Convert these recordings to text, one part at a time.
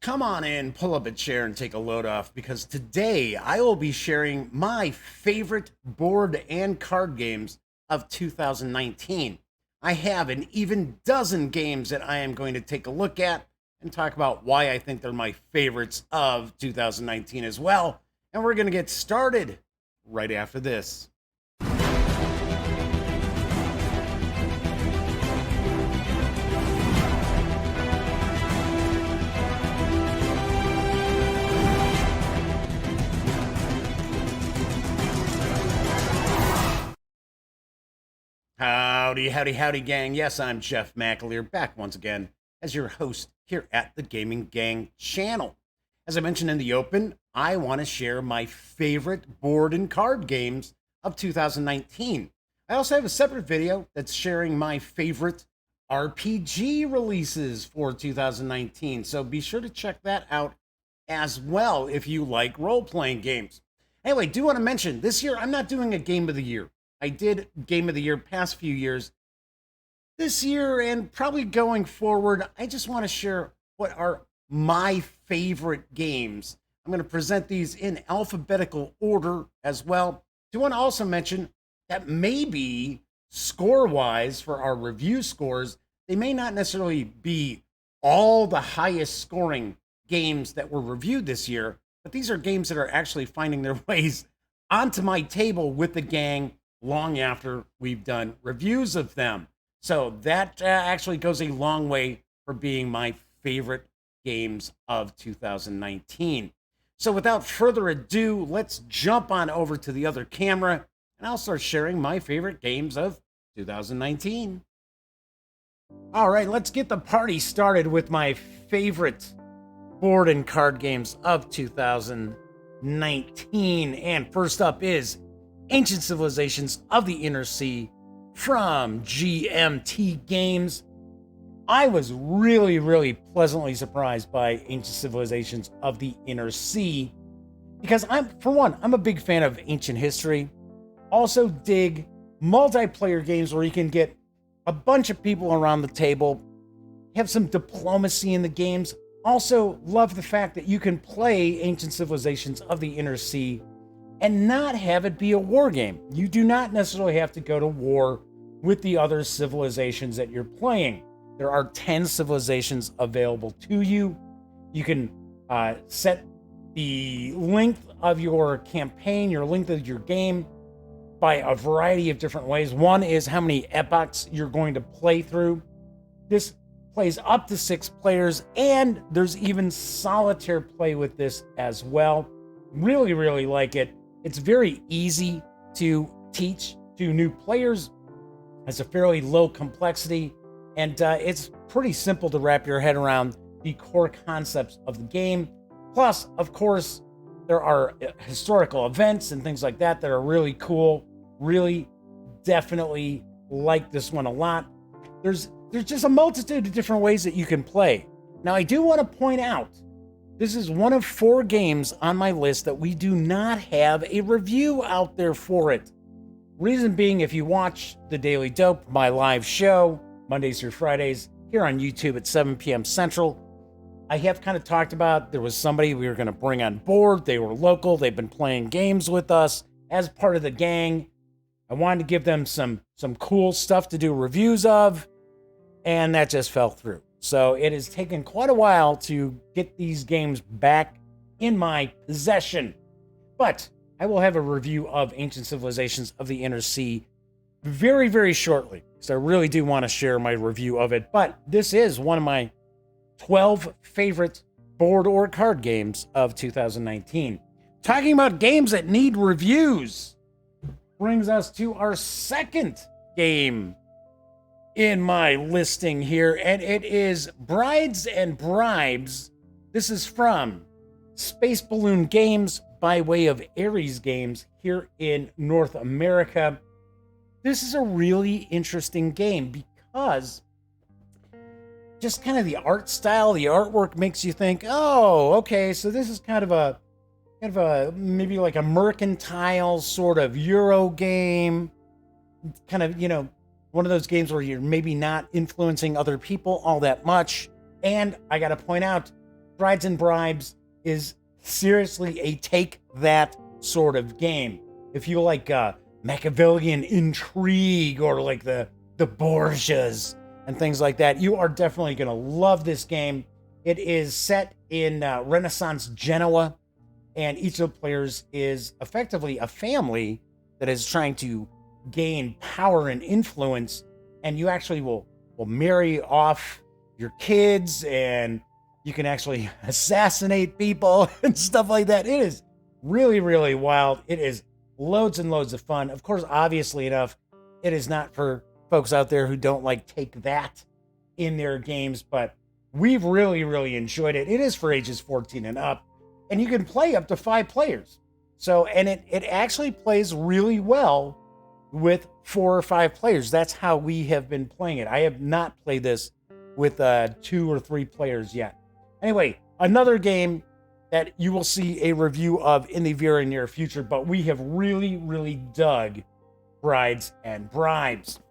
Come on in, pull up a chair, and take a load off because today I will be sharing my favorite board and card games of 2019. I have an even dozen games that I am going to take a look at and talk about why I think they're my favorites of 2019 as well. And we're going to get started right after this. Howdy, howdy, howdy, gang. Yes, I'm Jeff McAleer, back once again as your host here at the Gaming Gang channel. As I mentioned in the open, I want to share my favorite board and card games of 2019. I also have a separate video that's sharing my favorite RPG releases for 2019, so be sure to check that out as well if you like role-playing games. Anyway, do want to mention, this year I'm not doing a Game of the Year. I did Game of the Year past few years. This year and probably going forward, I just want to share what are my favorite games. I'm going to present these in alphabetical order as well. Do want to also mention that maybe score-wise for our review scores, they may not necessarily be all the highest scoring games that were reviewed this year, but these are games that are actually finding their ways onto my table with the gang long after we've done reviews of them. So that actually goes a long way for being my favorite games of 2019. So without further ado, let's jump on over to the other camera and I'll start sharing my favorite games of 2019. All right, let's get the party started with my favorite board and card games of 2019. And first up is Ancient Civilizations of the Inner Sea from GMT Games. I was really pleasantly surprised by Ancient Civilizations of the Inner Sea because I'm a big fan of ancient history. Also dig multiplayer games where you can get a bunch of people around the table, have some diplomacy in the games. Also love the fact that you can play Ancient Civilizations of the Inner Sea and not have it be a war game. You do not necessarily have to go to war with the other civilizations that you're playing. There are 10 civilizations available to you. You can set the length of your campaign, your length of your game, by a variety of different ways. One is how many epochs you're going to play through. This plays up to 6 players, and there's even solitaire play with this as well. Really like it. It's very easy to teach to new players. It's a fairly low complexity, and it's pretty simple to wrap your head around the core concepts of the game. Plus, of course, there are historical events and things like that that are really cool. Really, definitely like this one a lot. There's just a multitude of different ways that you can play. Now, I do want to point out, this is one of 4 games on my list that we do not have a review out there for it. Reason being, if you watch The Daily Dope, my live show, Mondays through Fridays, here on YouTube at 7 p.m. Central, I have kind of talked about there was somebody we were going to bring on board. They were local. They've been playing games with us as part of the gang. I wanted to give them some cool stuff to do reviews of, and that just fell through. So it has taken quite a while to get these games back in my possession. But I will have a review of Ancient Civilizations of the Inner Sea very shortly, because I really do want to share my review of it. But this is one of my 12 favorite board or card games of 2019. Talking about games that need reviews brings us to our second game in my listing here, and it is Brides and Bribes. This is from Spaceballoon Games by way of Ares Games here in North America. This is a really interesting game because just kind of the art style, the artwork makes you think, oh, okay, so this is kind of a maybe like a mercantile sort of Euro game, kind of, one of those games where you're maybe not influencing other people all that much. And I got to point out, Brides and Bribes is seriously a take that sort of game. If you like Machiavellian intrigue or like the Borgias and things like that, you are definitely going to love this game. It is set in Renaissance Genoa, and each of the players is effectively a family that is trying to gain power and influence, and you actually will marry off your kids, and you can actually assassinate people and stuff like that. It is really, really wild. It is loads and loads of fun. Of course, obviously enough, it is not for folks out there who don't like take that in their games, but we've really, really enjoyed it. It is for ages 14 and up, and you can play up to 5 players. So, and it actually plays really well with 4 or 5 players. That's how we have been playing it. I have not played this with 2 or 3 players yet. Anyway, another game that you will see a review of in the very near future, but we have really, really dug Brides and Bribes.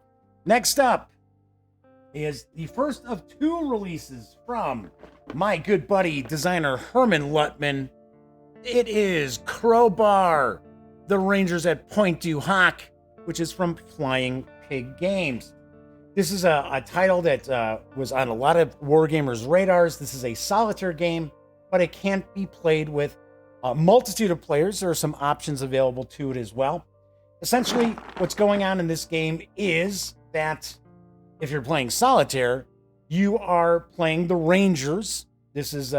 Next up is the first of 2 releases from my good buddy designer Herman Luttman. It is Crowbar, the Rangers at Pointe, which is from Flying Pig Games. This is a title that was on a lot of wargamers' radars. This is a solitaire game, but it can't be played with a multitude of players. There are some options available to it as well. Essentially, what's going on in this game is that if you're playing solitaire, you are playing the Rangers. This is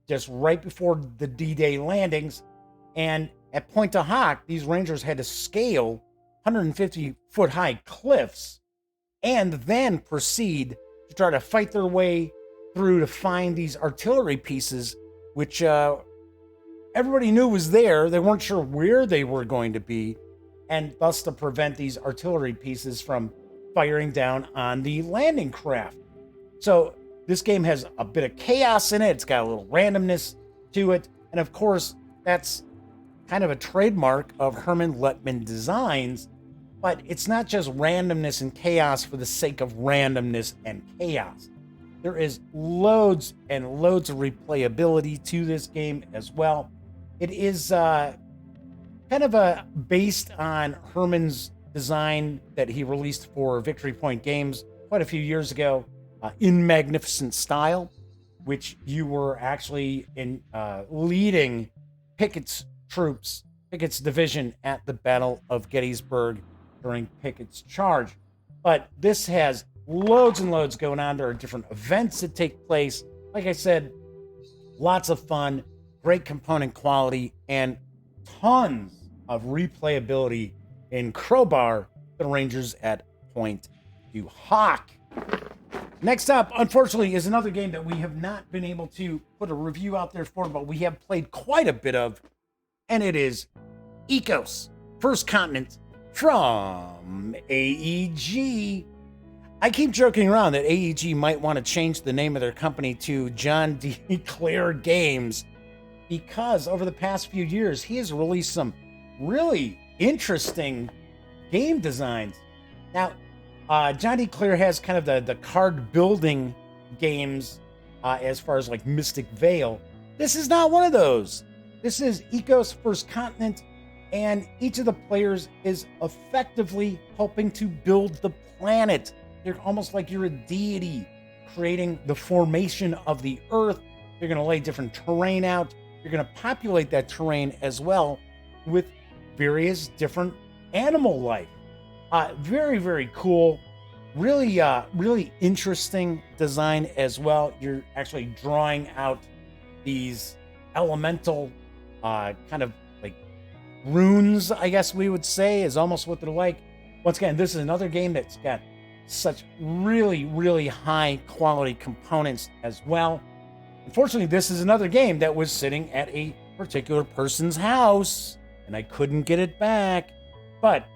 just right before the D-Day landings. And at Pointe, these Rangers had to scale 150-foot-high cliffs and then proceed to try to fight their way through to find these artillery pieces, which everybody knew was there. They weren't sure where they were going to be, and thus to prevent these artillery pieces from firing down on the landing craft. So this game has a bit of chaos in it. It's got a little randomness to it. And of course, that's kind of a trademark of Herman Luttman Designs. But it's not just randomness and chaos for the sake of randomness and chaos. There is loads and loads of replayability to this game as well. It is kind of based on Herman's design that he released for Victory Point Games quite a few years ago, in Magnificent Style, which you were actually leading Pickett's division at the Battle of Gettysburg during Pickett's charge. But this has loads and loads going on. There are different events that take place. Like I said, lots of fun, great component quality, and tons of replayability in Crowbar, the Rangers at Pointe du Hoc. Next up, unfortunately, is another game that we have not been able to put a review out there for, but we have played quite a bit of, and it is ECS First Continent from AEG. I keep joking around that AEG might want to change the name of their company to John D. Clare Games, because over the past few years, he has released some really interesting game designs. Now, John D. Clare has kind of the card building games as far as like Mystic Vale. This is not one of those. This is ECS First Continent, and each of the players is effectively helping to build the planet. You're almost like you're a deity creating the formation of the Earth. You're going to lay different terrain out. You're going to populate that terrain as well with various different animal life. Very, very cool. Really, really interesting design as well. You're actually drawing out these elemental kind of like runes, I guess we would say, is almost what they're like. Once again, this is another game that's got such really, really high quality components as well. Unfortunately, this is another game that was sitting at a particular person's house, and I couldn't get it back. But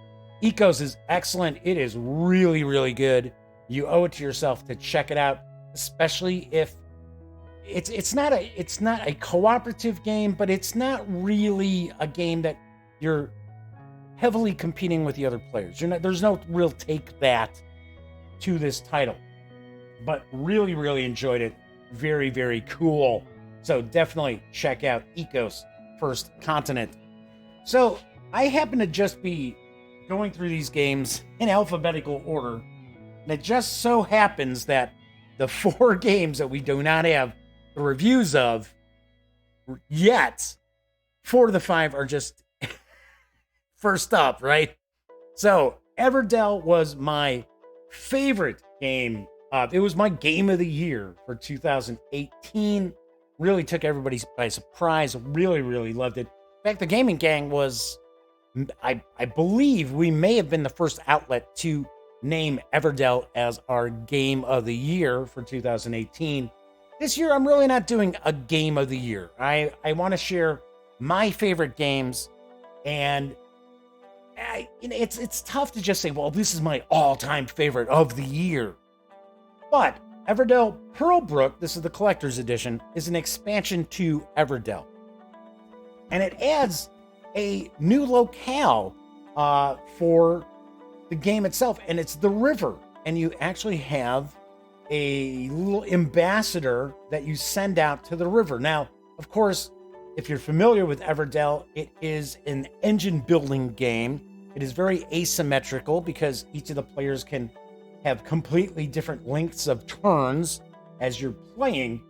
ECS is excellent. It is really, really good. You owe it to yourself to check it out, especially if it's not a cooperative game, but it's not really a game that you're heavily competing with the other players. There's no real take that to this title, but really, really enjoyed it. Very, very cool. So definitely check out ECS First Continent. So I happen to just be going through these games in alphabetical order. And it just so happens that the 4 games that we do not have the reviews of yet, 4 of the 5 are just first up, right? So Everdell was my favorite game. It was my game of the year for 2018. Really took everybody by surprise. Really, really loved it. In fact, the Gaming Gang was, I believe we may have been the first outlet to name Everdell as our game of the year for 2018. This year, I'm really not doing a game of the year. I want to share my favorite games, and it's tough to just say, well, this is my all-time favorite of the year. But Everdell Pearlbrook, this is the collector's edition, is an expansion to Everdell. And it adds a new locale for the game itself, and it's the river. And you actually have a little ambassador that you send out to the river. Now, of course, if you're familiar with Everdell, it is an engine building game. It is very asymmetrical because each of the players can have completely different lengths of turns as you're playing.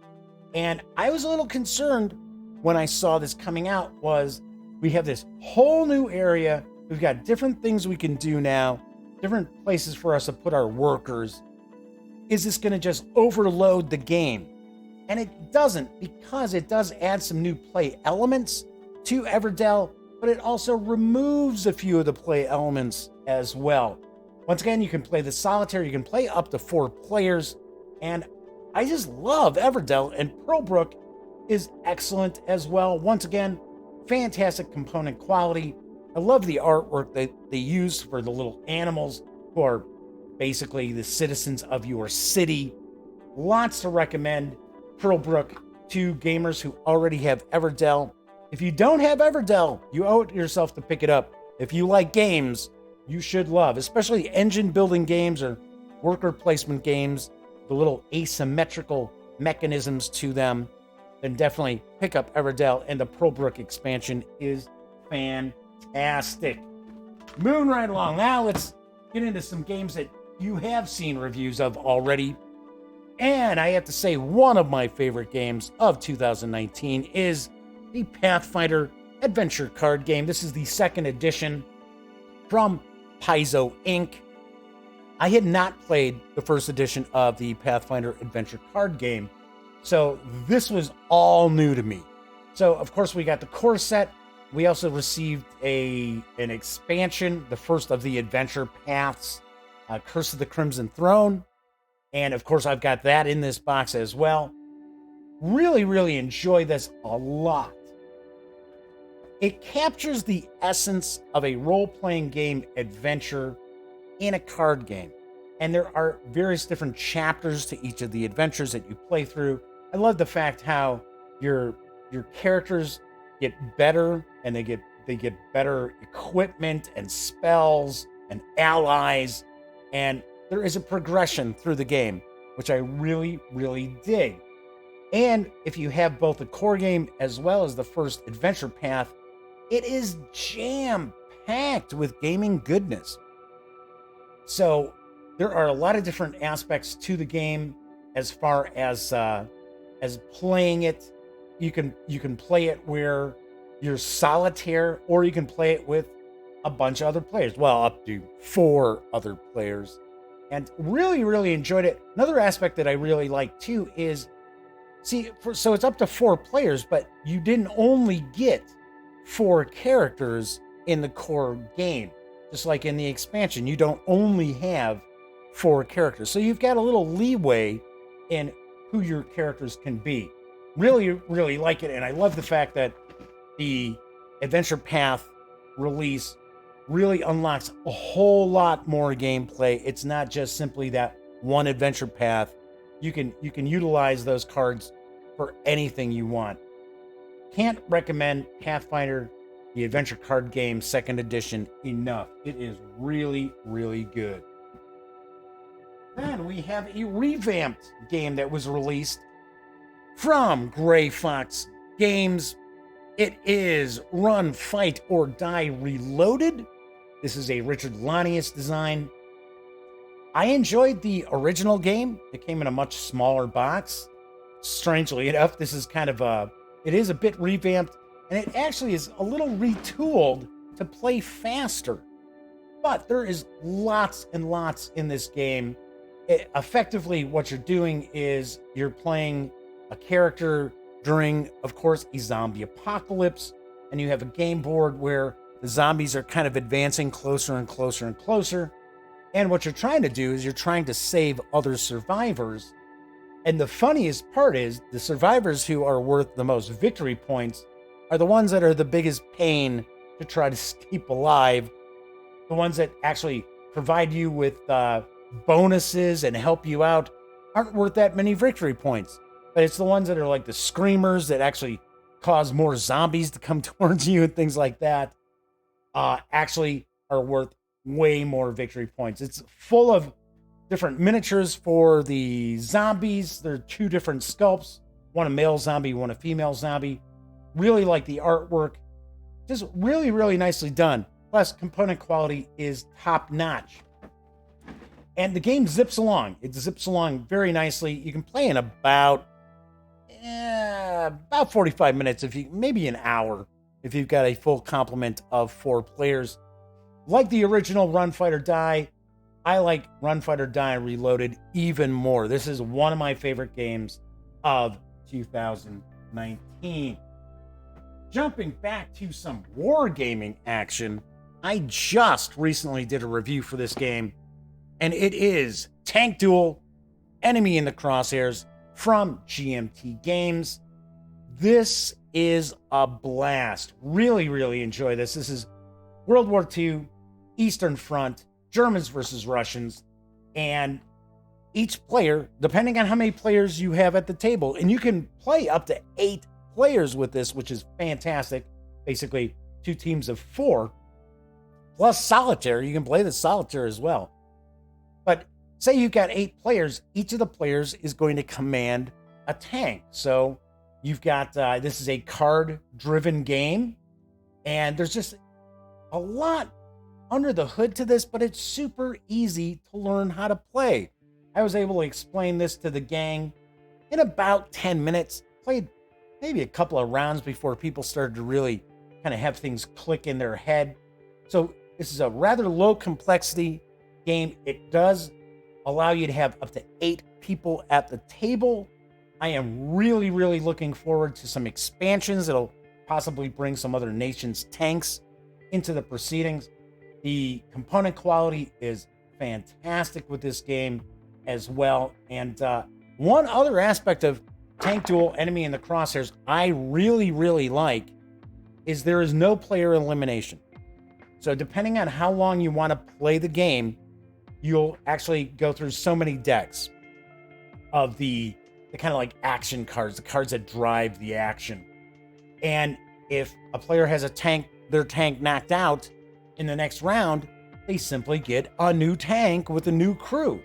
And I was a little concerned when I saw this coming out. Was we have this whole new area. We've got different things we can do now, different places for us to put our workers. Is this going to just overload the game? And it doesn't, because it does add some new play elements to Everdell, but it also removes a few of the play elements as well. Once again, you can play the solitaire, you can play up to 4 players, and I just love Everdell, and Pearlbrook is excellent as well. Once again, fantastic component quality. I love the artwork that they use for the little animals who are basically the citizens of your city. Lots to recommend Pearlbrook to gamers who already have Everdell. If you don't have Everdell, you owe it to yourself to pick it up. If you like games, you should love, especially engine building games or worker placement games, the little asymmetrical mechanisms to them, then definitely pick up Everdell, and the Pearlbrook expansion is fantastic. Moving right along. Now let's get into some games that you have seen reviews of already. And I have to say, one of my favorite games of 2019 is the Pathfinder adventure card game. This is the 2nd edition from Paizo Inc. I had not played the 1st edition of the Pathfinder adventure card game, so this was all new to me. So, of course, we got the core set. We also received an expansion, the first of the adventure paths, Curse of the Crimson Throne. And, of course, I've got that in this box as well. Really, really enjoy this a lot. It captures the essence of a role-playing game adventure in a card game. And there are various different chapters to each of the adventures that you play through. I love the fact how your characters get better, and they get better equipment and spells and allies, and there is a progression through the game, which I really, really dig. And if you have both the core game as well as the first adventure path, it is jam-packed with gaming goodness. So there are a lot of different aspects to the game as far as playing it. You can play it where you're solitaire, or you can play it with a bunch of other players. Well, up to 4 other players. And really, really enjoyed it. Another aspect that I really like too is, so it's up to 4 players, but you didn't only get 4 characters in the core game. Just like in the expansion, you don't only have 4 characters. So you've got a little leeway in who your characters can be. Really, really like it. And I love the fact that the Adventure Path release really unlocks a whole lot more gameplay. It's not just simply that one adventure path. You can utilize those cards for anything you want. Can't recommend Pathfinder, the adventure card game 2nd edition, enough. It is really, really good. Then we have a revamped game that was released from Gray Fox Games. It is Run, Fight, or Die Reloaded. This is a Richard Lanius design. I enjoyed the original game. It came in a much smaller box. Strangely enough, this is kind of it is a bit revamped, and it actually is a little retooled to play faster. But there is lots and lots in this game. Effectively, what you're doing is you're playing a character during, of course, a zombie apocalypse, and you have a game board where the zombies are kind of advancing closer and closer and closer. And what you're trying to do is you're trying to save other survivors. And the funniest part is the survivors who are worth the most victory points are the ones that are the biggest pain to try to keep alive. The ones that actually provide you with bonuses and help you out aren't worth that many victory points. But it's the ones that are like the screamers that actually cause more zombies to come towards you and things like that actually are worth way more victory points. It's full of different miniatures for the zombies. There are 2 different sculpts, one a male zombie, one a female zombie. Really like the artwork. Just really, really nicely done. Plus, component quality is top notch. And the game zips along. It zips along very nicely. You can play in about 45 minutes, maybe an hour, if you've got a full complement of 4 players. Like the original Run, Fight, or Die, I like Run, Fight, or Die Reloaded even more. This is one of my favorite games of 2019. Jumping back to some wargaming action, I just recently did a review for this game, and it is Tank Duel, Enemy in the Crosshairs from GMT Games. This is a blast. Really, really enjoy this. This is World War II, Eastern Front, Germans versus Russians, and each player, depending on how many players you have at the table, and you can play up to 8 players with this, which is fantastic. Basically, 2 teams of 4, plus solitaire. You can play the solitaire as well. But say you've got 8 players, each of the players is going to command a tank. So you've got, this is a card-driven game, and there's just a lot under the hood to this, but it's super easy to learn how to play. I was able to explain this to the gang in about 10 minutes. Played maybe a couple of rounds before people started to really kind of have things click in their head. So this is a rather low complexity game. It does allow you to have up to 8 people at the table. I am really, really looking forward to some expansions that'll possibly bring some other nations' tanks into the proceedings. The component quality is fantastic with this game as well. And one other aspect of Tank Duel, Enemy in the Crosshairs, I really, really like is there is no player elimination. So depending on how long you want to play the game, you'll actually go through so many decks of the kind of like action cards, the cards that drive the action. And if a player has their tank knocked out in the next round, they simply get a new tank with a new crew.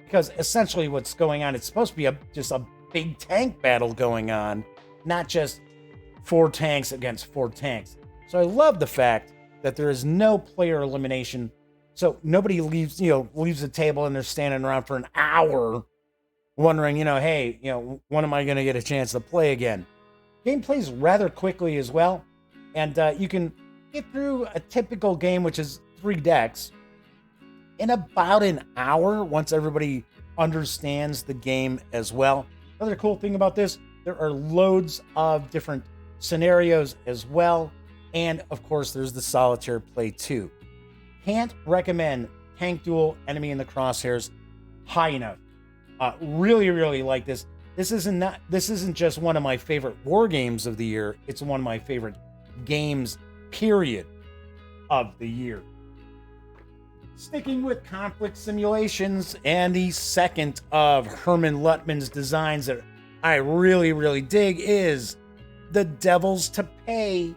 Because essentially what's going on, it's supposed to be just a big tank battle going on, not just 4 tanks against 4 tanks. So I love the fact that there is no player elimination. So nobody leaves the table and they're standing around for an hour wondering, hey, when am I going to get a chance to play again? Game plays rather quickly as well. And you can get through a typical game, which is 3 decks, in about an hour once everybody understands the game as well. Another cool thing about this, there are loads of different scenarios as well. And of course, there's the solitaire play too. Can't recommend Tank Duel, Enemy in the Crosshairs high enough. Really, really like this. This isn't just one of my favorite war games of the year. It's one of my favorite games, period, of the year. Sticking with conflict simulations, and the second of Herman Luttman's designs that I really, really dig is The Devils to Pay,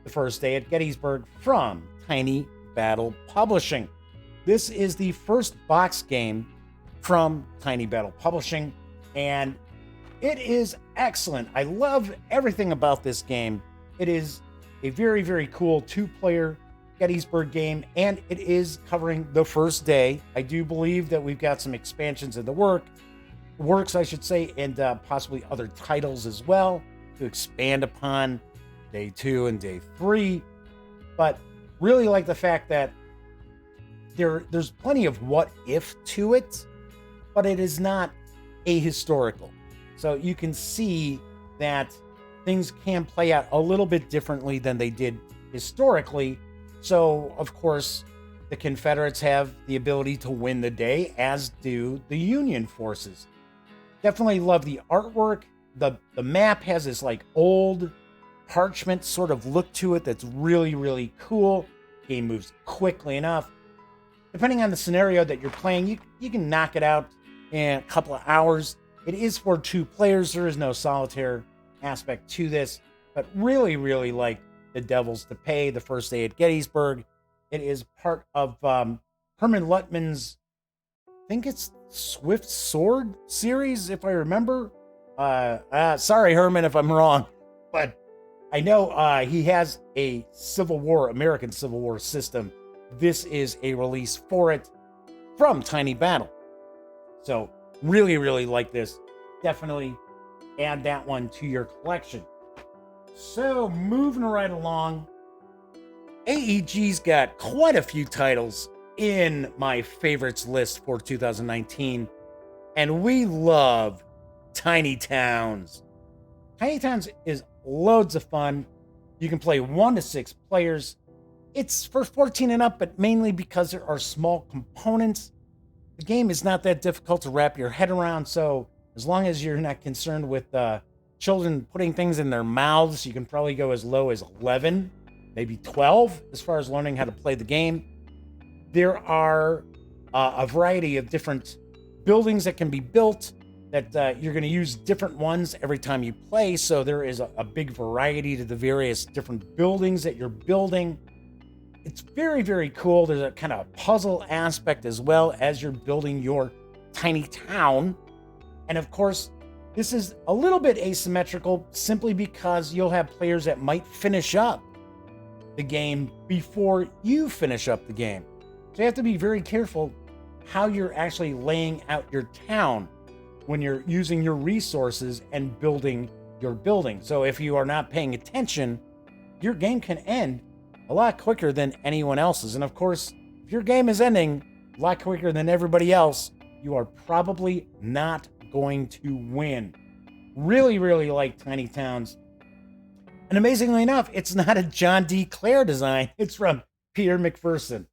The First Day at Gettysburg from Tiny Battle Publishing. This is the first box game from Tiny Battle Publishing, and It is excellent. I love everything about this game. It is a very, very cool 2-player Gettysburg game, and it is covering the first day. I do believe that we've got some expansions in the works, I should say, and possibly other titles as well to expand upon day 2 and day 3. But really like the fact that there's plenty of what if to it, but it is not ahistorical. So you can see that things can play out a little bit differently than they did historically. So, of course, the Confederates have the ability to win the day, as do the Union forces. Definitely love the artwork. The map has this like old parchment sort of look to it that's really, really cool. Game moves quickly enough. Depending on the scenario that you're playing, you can knock it out in a couple of hours. It is for 2 players. There is no solitaire aspect to this, but really, really like The Devils to Pay, the first day at Gettysburg. It is part of Herman Luttman's, I think it's Swift Sword series, if I remember. Sorry, Herman, if I'm wrong, but I know he has a American Civil War system. This is a release for it from Tiny Battle. So really, really like this. Definitely add that one to your collection. So moving right along, AEG's got quite a few titles in my favorites list for 2019, and we love Tiny Towns. Tiny Towns is loads of fun. You can play 1 to 6 players. It's for 14 and up, but mainly because there are small components. The game is not that difficult to wrap your head around, so as long as you're not concerned with children putting things in their mouths, you can probably go as low as 11, maybe 12, as far as learning how to play the game. There are a variety of different buildings that can be built that you're going to use different ones every time you play, so there is a big variety to the various different buildings that you're building. It's very, very cool. There's a kind of puzzle aspect as well as you're building your tiny town. And of course, this is a little bit asymmetrical simply because you'll have players that might finish up the game before you finish up the game. So you have to be very careful how you're actually laying out your town when you're using your resources and building your building. So if you are not paying attention, your game can end a lot quicker than anyone else's. And of course, if your game is ending a lot quicker than everybody else, you are probably not going to win. Really, really like Tiny Towns. And amazingly enough, it's not a John D. Clare design. It's from Peter McPherson.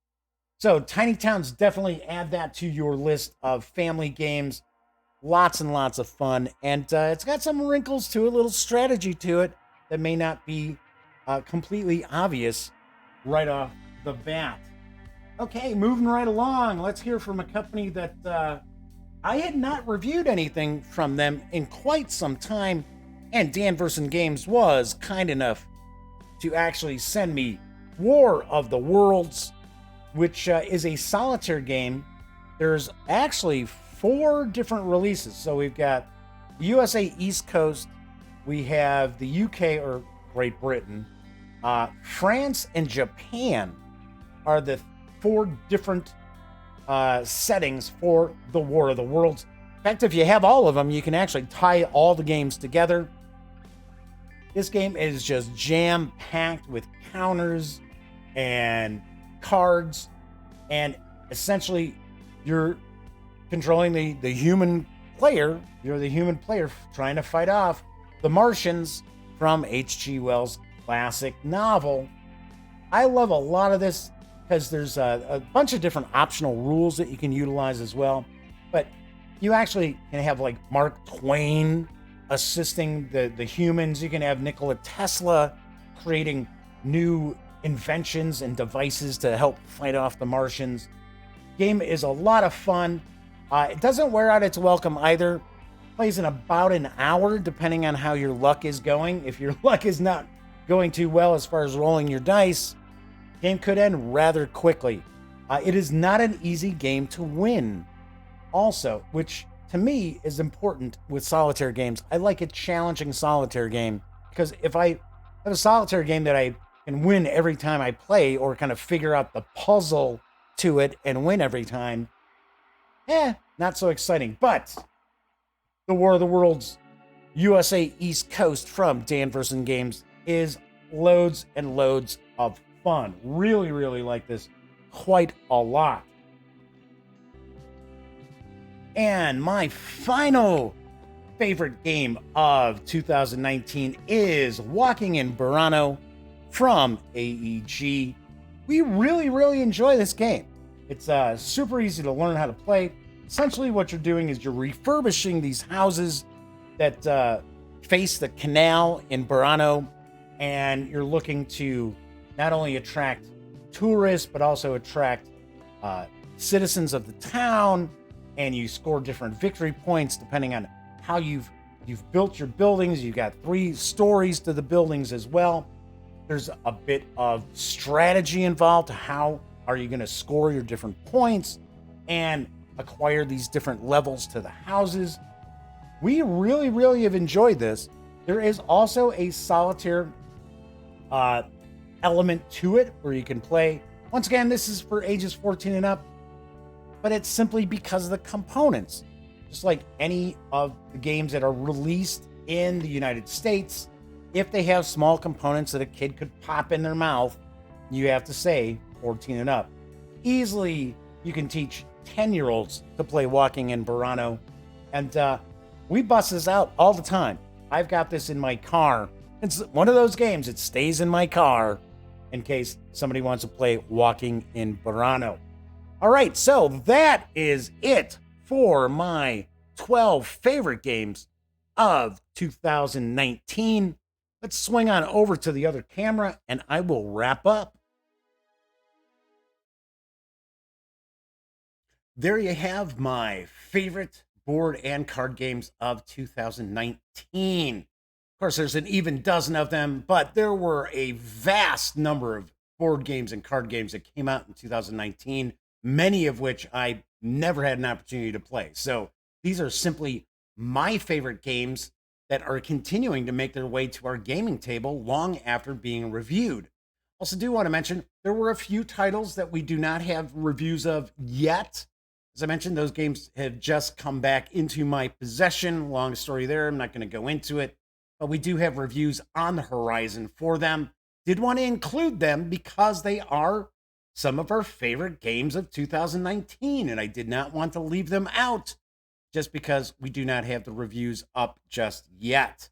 So Tiny Towns, definitely add that to your list of family games. Lots and lots of fun. And it's got some wrinkles to it, a little strategy to it that may not be completely obvious right off the bat. Okay, moving right along. Let's hear from a company that I had not reviewed anything from them in quite some time, and Dan Verssen Games was kind enough to actually send me War of the Worlds, which is a solitaire game. There's actually 4 different releases. So we've got the USA East Coast, we have the UK or Great Britain, France and Japan are the 4 different settings for the War of the Worlds. In fact, if you have all of them, you can actually tie all the games together. This game is just jam-packed with counters and cards, and essentially you're controlling the human player. You're the human player trying to fight off the Martians from H.G. Wells' classic novel. I love a lot of this because there's a bunch of different optional rules that you can utilize as well. But you actually can have like Mark Twain assisting the humans. You can have Nikola Tesla creating new inventions and devices to help fight off the Martians. Game is a lot of fun. It doesn't wear out its welcome either. Plays in about an hour, depending on how your luck is going. If your luck is not going too well as far as rolling your dice, game could end rather quickly. It is not an easy game to win also, which to me is important with solitaire games. I like a challenging solitaire game because if I have a solitaire game that I can win every time I play or kind of figure out the puzzle to it and win every time, not so exciting. But the War of the Worlds USA East Coast from Verssen Games is loads and loads of fun. Really, really like this quite a lot. And my final favorite game of 2019 is Walking in Burano from AEG. We really, really enjoy this game. It's super easy to learn how to play. Essentially what you're doing is you're refurbishing these houses that face the canal in Burano, and you're looking to not only attract tourists, but also attract citizens of the town, and you score different victory points depending on how you've built your buildings. You've got 3 stories to the buildings as well. There's a bit of strategy involved. How are you going to score your different points and acquire these different levels to the houses? We really, really have enjoyed this. There is also a solitaire element to it where you can play. Once again, this is for ages 14 and up, but it's simply because of the components. Just like any of the games that are released in the United States, if they have small components that a kid could pop in their mouth, you have to say 14 and up. Easily, you can teach 10-year-olds to play Walking in Burano, and we bust this out all the time. I've got this in my car. It's one of those games, it stays in my car in case somebody wants to play Walking in Burano. All right, so that is it for my 12 favorite games of 2019. Let's swing on over to the other camera and I will wrap up. There you have my favorite board and card games of 2019. Of course, there's an even dozen of them, but there were a vast number of board games and card games that came out in 2019, many of which I never had an opportunity to play. So these are simply my favorite games that are continuing to make their way to our gaming table long after being reviewed. Also do want to mention, there were a few titles that we do not have reviews of yet. As I mentioned, those games have just come back into my possession. Long story there, I'm not going to go into it. But we do have reviews on the horizon for them. Did want to include them because they are some of our favorite games of 2019, and I did not want to leave them out just because we do not have the reviews up just yet.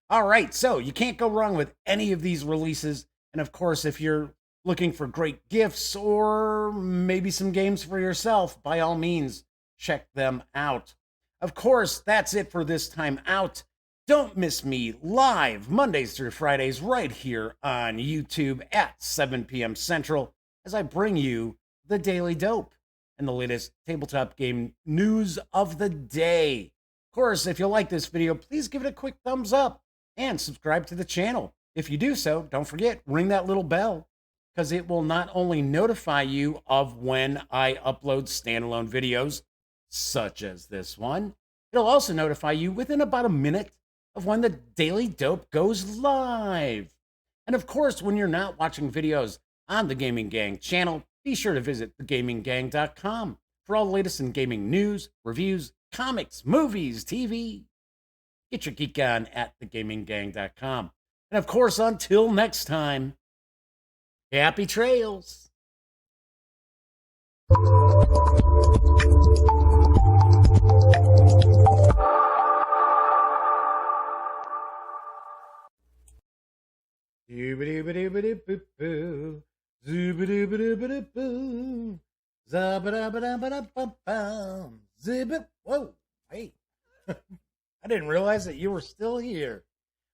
All right, so you can't go wrong with any of these releases. And of course, if you're looking for great gifts or maybe some games for yourself, by all means, check them out. Of course, that's it for this time out. Don't miss me live Mondays through Fridays right here on YouTube at 7 p.m. Central as I bring you the Daily Dope and the latest tabletop game news of the day. Of course, if you like this video, please give it a quick thumbs up and subscribe to the channel. If you do so, don't forget, ring that little bell because it will not only notify you of when I upload standalone videos, such as this one, it'll also notify you within about a minute of when the Daily Dope goes live. And of course, when you're not watching videos on the Gaming Gang channel, be sure to visit thegaminggang.com for all the latest in gaming news, reviews, comics, movies, TV. Get your geek on at thegaminggang.com. And of course, until next time, happy trails. Zoobity-bitty-bitty-boo-boo. Zoobity-bitty-bitty-boo. Zabba-dabba-dabba-dabba-bum. Zibbit. Whoa, hey. I didn't realize that you were still here.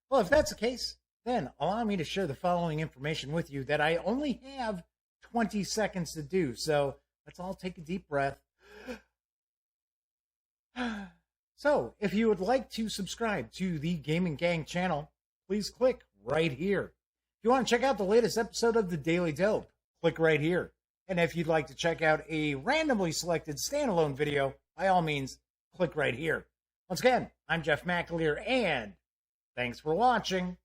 Well, if that's the case, then allow me to share the following information with you that I only have 20 seconds to do. So let's all take a deep breath. So if you would like to subscribe to the Gaming Gang channel, please click right here. If you want to check out the latest episode of the Daily Dope, click right here. And if you'd like to check out a randomly selected standalone video, by all means, click right here. Once again, I'm Jeff McAleer, and thanks for watching.